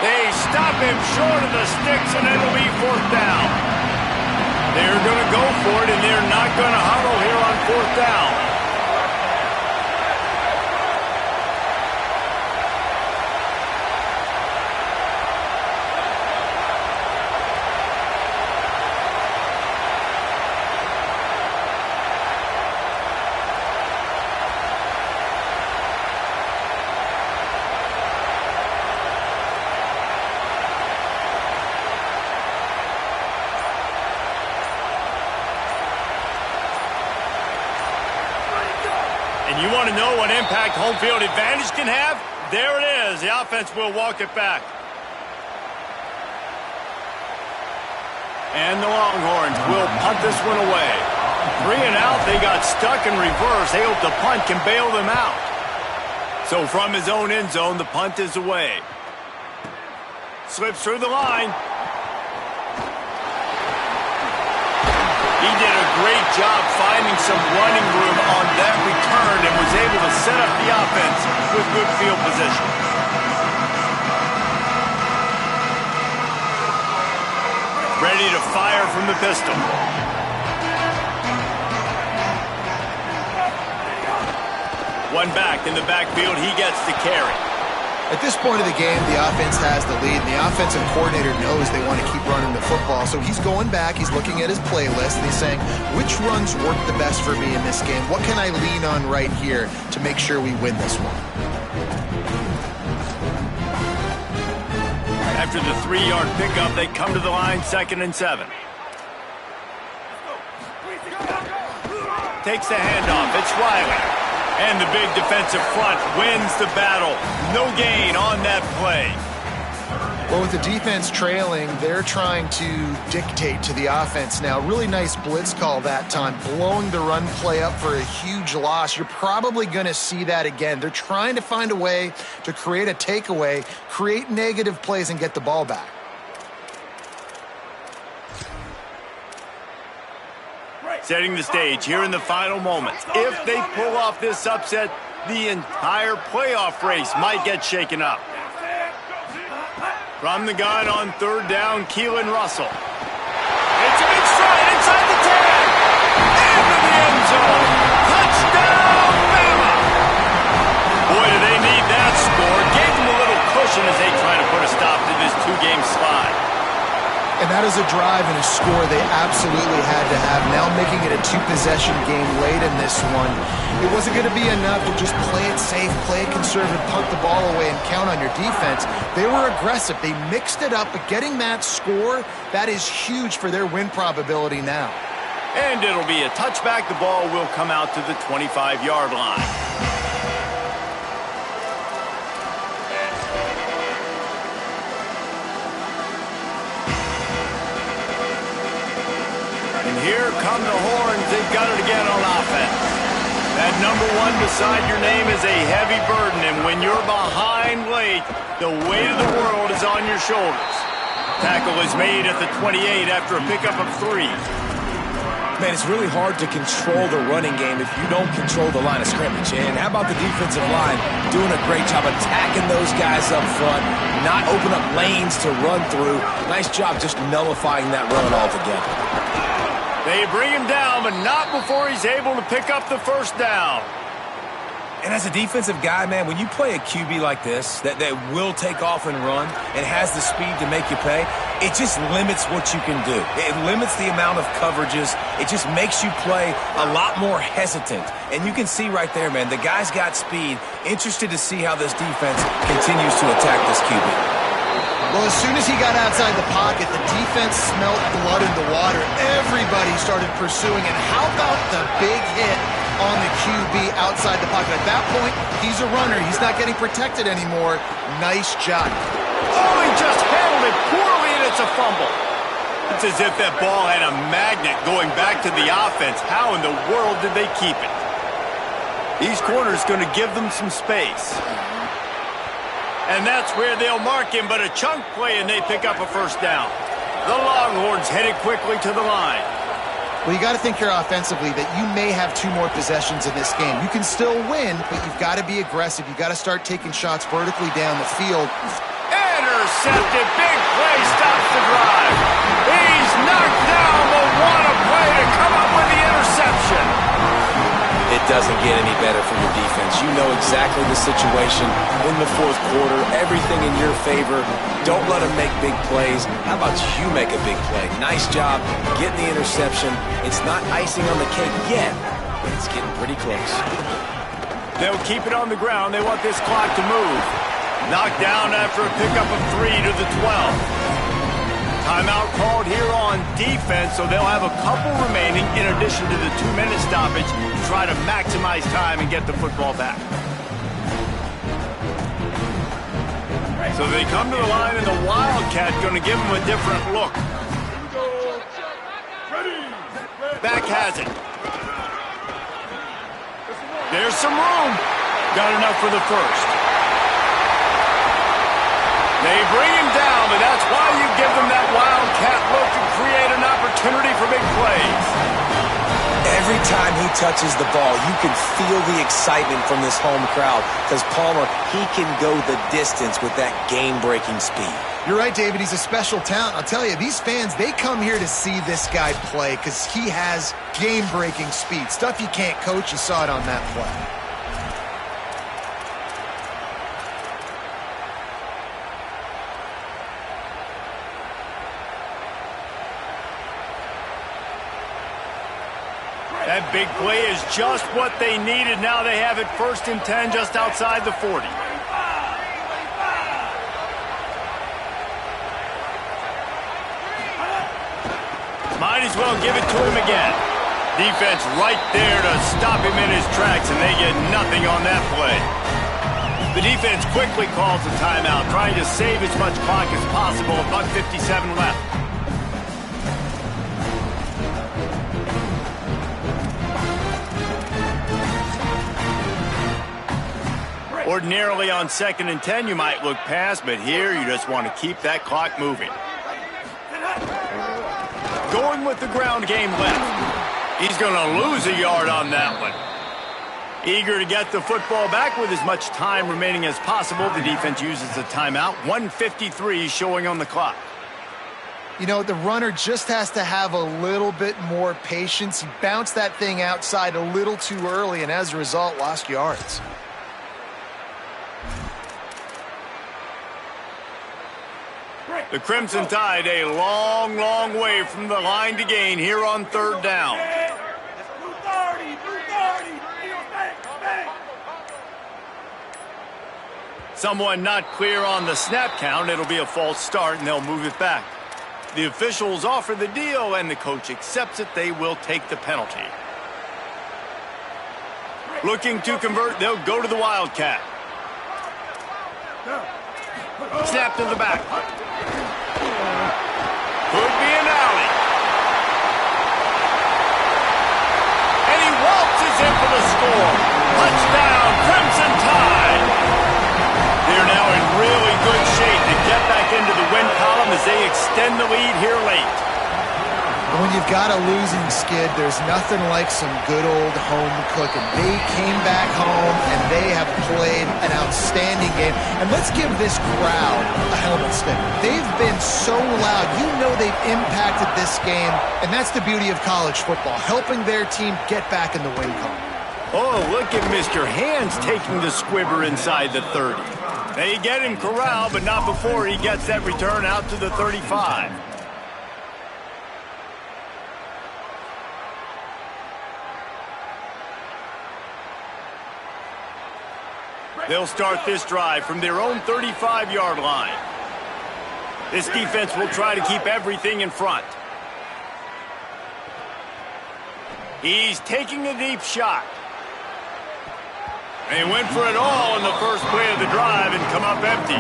They stop him short of the sticks, and it'll be fourth down. They're going to go for it, and they're not going to huddle here on fourth down. And you want to know what impact home field advantage can have? There it is. The offense will walk it back. And the Longhorns will punt this one away. 3 and out. They got stuck in reverse. They hope the punt can bail them out. So from his own end zone, the punt is away. Slips through the line. He did a great job finding some running room on that return and was able to set up the offense with good field position. Ready to fire from the pistol. One back in the backfield, he gets the carry. At this point of the game, the offense has the lead, and the offensive coordinator knows they want to keep running the football. So he's going back, he's looking at his playlist, and he's saying, which runs work the best for me in this game? What can I lean on right here to make sure we win this one? After the 3-yard pickup, they come to the line, 2nd and 7. Takes the handoff, it's Riley. And the big defensive front wins the battle. No gain on that play. Well, with the defense trailing, they're trying to dictate to the offense now. Really nice blitz call that time, blowing the run play up for a huge loss. You're probably going to see that again. They're trying to find a way to create a takeaway, create negative plays, and get the ball back. Setting the stage here in the final moments. If they pull off this upset, the entire playoff race might get shaken up. From the gun on 3rd down, Keelan Russell. It's a big stride inside the 10. Into the end zone. Touchdown, Bama! Boy, do they need that score. Gave them a little cushion as they try to put a stop to this 2-game slide. And that is a drive and a score they absolutely had to have. Now making it a 2-possession game late in this one. It wasn't going to be enough to just play it safe, play it conservative, punt the ball away, and count on your defense. They were aggressive. They mixed it up, but getting that score, that is huge for their win probability now. And it'll be a touchback. The ball will come out to the 25-yard line. Here come the horns. They've got it again on offense. That number 1 beside your name is a heavy burden, and when you're behind late, the weight of the world is on your shoulders. Tackle is made at the 28 after a pickup of 3. Man, it's really hard to control the running game if you don't control the line of scrimmage. And how about the defensive line doing a great job attacking those guys up front, not open up lanes to run through. Nice job just nullifying that run altogether. They bring him down, but not before he's able to pick up the 1st down. And as a defensive guy, man, when you play a QB like this that will take off and run and has the speed to make you pay, it just limits what you can do. It limits the amount of coverages. It just makes you play a lot more hesitant. And you can see right there, man, the guy's got speed. Interested to see how this defense continues to attack this QB. Well, as soon as he got outside the pocket, the defense smelled blood in the water. Everybody started pursuing. And how about the big hit on the QB outside the pocket? At that point, he's a runner. He's not getting protected anymore. Nice job. Oh, he just handled it poorly, and it's a fumble. It's as if that ball had a magnet going back to the offense. How in the world did they keep it? These corners going to give them some space. And that's where they'll mark him, but a chunk play, and they pick up a 1st down. The Longhorns headed quickly to the line. Well, you got to think here offensively that you may have 2 more possessions in this game. You can still win, but you've got to be aggressive. You've got to start taking shots vertically down the field. Intercepted. Big play stops the drive. He's knocked down, but what a play to come up with the interception. It doesn't get any better for your defense. You know exactly the situation in the 4th quarter. Everything in your favor. Don't let them make big plays. How about you make a big play? Nice job getting the interception. It's not icing on the cake yet, but it's getting pretty close. They'll keep it on the ground. They want this clock to move. Knocked down after a pickup of 3 to the 12. Timeout called here on defense, so they'll have a couple remaining in addition to the 2-minute stoppage to try to maximize time and get the football back. So they come to the line, and the Wildcat going to give them a different look. Back has it. There's some room. Got enough for the first. They bring him down, but that's why you give them that wildcat look to create an opportunity for big plays. Every time he touches the ball, you can feel the excitement from this home crowd because Palmer, he can go the distance with that game-breaking speed. You're right, David. He's a special talent. I'll tell you, these fans, they come here to see this guy play because he has game-breaking speed. Stuff you can't coach. You saw it on that play. That big play is just what they needed. Now they have it 1st and 10 just outside the 40. Might as well give it to him again. Defense right there to stop him in his tracks, and they get nothing on that play. The defense quickly calls a timeout, trying to save as much clock as possible. $1:57 left. Ordinarily on 2nd and 10, you might look past, but here you just want to keep that clock moving. Going with the ground game left. He's going to lose a yard on that one. Eager to get the football back with as much time remaining as possible. The defense uses a timeout. 1:53 showing on the clock. You know, the runner just has to have a little bit more patience. He bounced that thing outside a little too early, and as a result, lost yards. The Crimson Tide a long, long way from the line to gain here on 3rd down. Someone not clear on the snap count. It'll be a false start, and they'll move it back. The officials offer the deal, and the coach accepts it. They will take the penalty. Looking to convert, they'll go to the Wildcat. Snap to the back. Could be an alley. And he waltzes in for the score. Touchdown, Crimson Tide. They're now in really good shape to get back into the win column as they extend the lead here late. When you've got a losing skid, there's nothing like some good old home cooking. They came back home, and they have played an outstanding game. And let's give this crowd a helmet stick. They've been so loud. You know they've impacted this game, and that's the beauty of college football, helping their team get back in the win column. Oh, look at Mr. Hands taking the squibber inside the 30. They get him corralled, but not before he gets that return out to the 35. They'll start this drive from their own 35-yard line. This defense will try to keep everything in front. He's taking a deep shot. They went for it all in the first play of the drive and come up empty.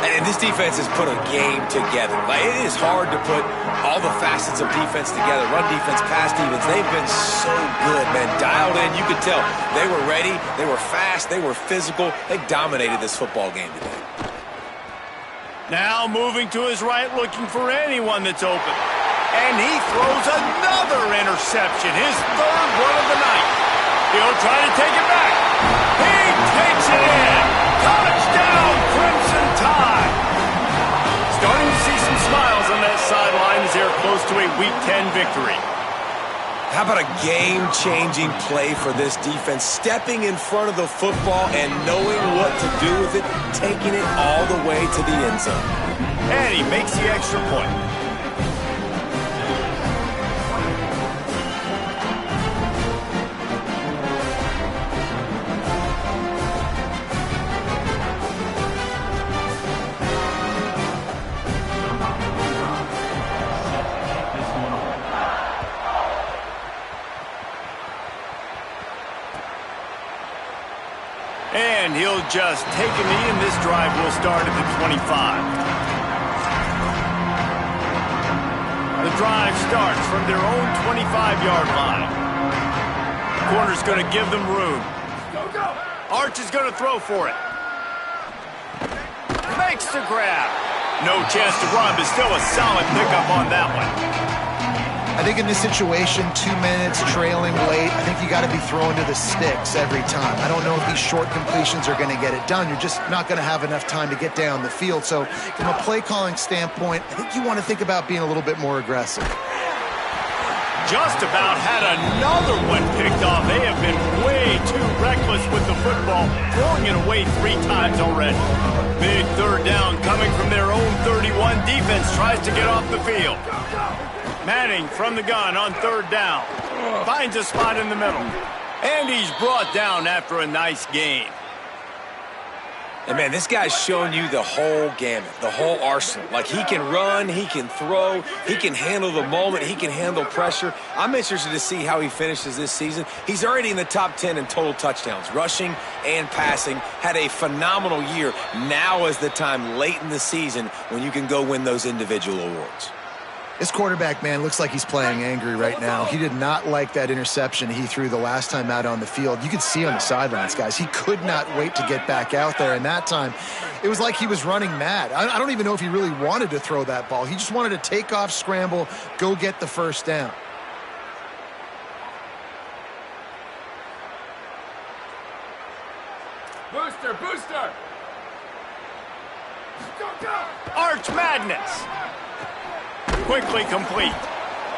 And this defense has put a game together. Like, it is hard to put all the facets of defense together. Run defense, pass defense. They've been so good, man. Dialed in. You could tell they were ready. They were fast. They were physical. They dominated this football game today. Now moving to his right, looking for anyone that's open. And he throws another interception, his 3rd one of the night. He'll try to take it back. He takes it in. Touchdown, Crimson Tide. Starting to see some smiles on that sideline as they're close to a Week 10 victory. How about a game-changing play for this defense? Stepping in front of the football and knowing what to do with it, taking it all the way to the end zone. And he makes the extra point. And he'll just take a knee, and this drive will start at the 25. The drive starts from their own 25-yard line. The corner's going to give them room. Arch is going to throw for it. Makes the grab. No chance to run, but still a solid pickup on that one. I think in this situation, 2 minutes, trailing late, I think you got to be throwing to the sticks every time. I don't know if these short completions are going to get it done. You're just not going to have enough time to get down the field. So from a play calling standpoint, I think you want to think about being a little bit more aggressive. Just about had another one picked off. They have been way too reckless with the football, throwing it away 3 times already. Big third down coming from their own 31. Defense tries to get off the field. Manning from the gun on third down. Finds a spot in the middle. And he's brought down after a nice gain. And, man, this guy's showing you the whole gamut, the whole arsenal. Like, he can run, he can throw, he can handle the moment, he can handle pressure. I'm interested to see how he finishes this season. He's already in the top 10 in total touchdowns, rushing and passing. Had a phenomenal year. Now is the time late in the season when you can go win those individual awards. This quarterback, man, looks like he's playing angry right now. He did not like that interception he threw the last time out on the field. You could see on the sidelines, guys. He could not wait to get back out there, and that time it was like he was running mad. I don't even know if he really wanted to throw that ball. He just wanted to take off, scramble, go get the first down. Booster, booster! Go, go! Arch Madness. Quickly complete.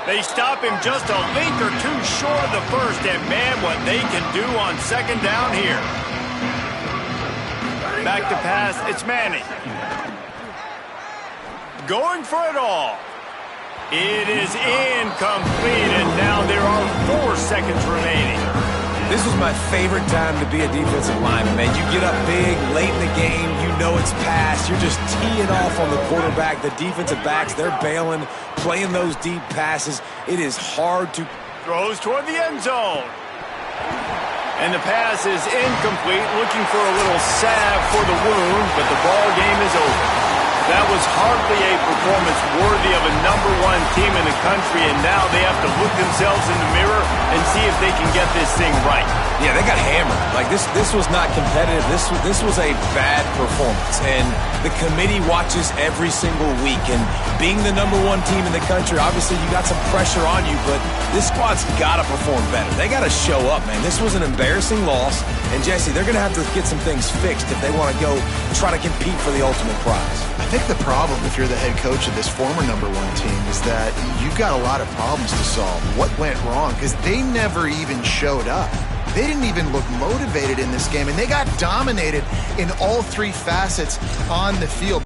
They stop him just a link or two short of the first, and man, what they can do on second down here. Back to pass, it's Manning. Going for it all. It is incomplete, and now there are 4 seconds remaining. This was my favorite time to be a defensive lineman, man. You get up big, late in the game, you know it's past. You're just teeing off on the quarterback. The defensive backs, they're bailing, playing those deep passes. It is hard to... Throws toward the end zone. And the pass is incomplete, looking for a little salve for the wound, but the ball game is over. That was hardly a performance worthy of a #1 team in the country, and now they have to look themselves in the mirror and see if they can get this thing right. Yeah, they got hammered. Like, this was not competitive. This was a bad performance, and the committee watches every single week. And being the #1 team in the country, obviously you got some pressure on you, but this squad's got to perform better. They got to show up, man. This was an embarrassing loss, and Jesse, they're going to have to get some things fixed if they want to go try to compete for the ultimate prize. I think the problem, if you're the head coach of this former #1 team, is that you've got a lot of problems to solve. What went wrong? Because they never even showed up. They didn't even look motivated in this game, and they got dominated in all 3 facets on the field.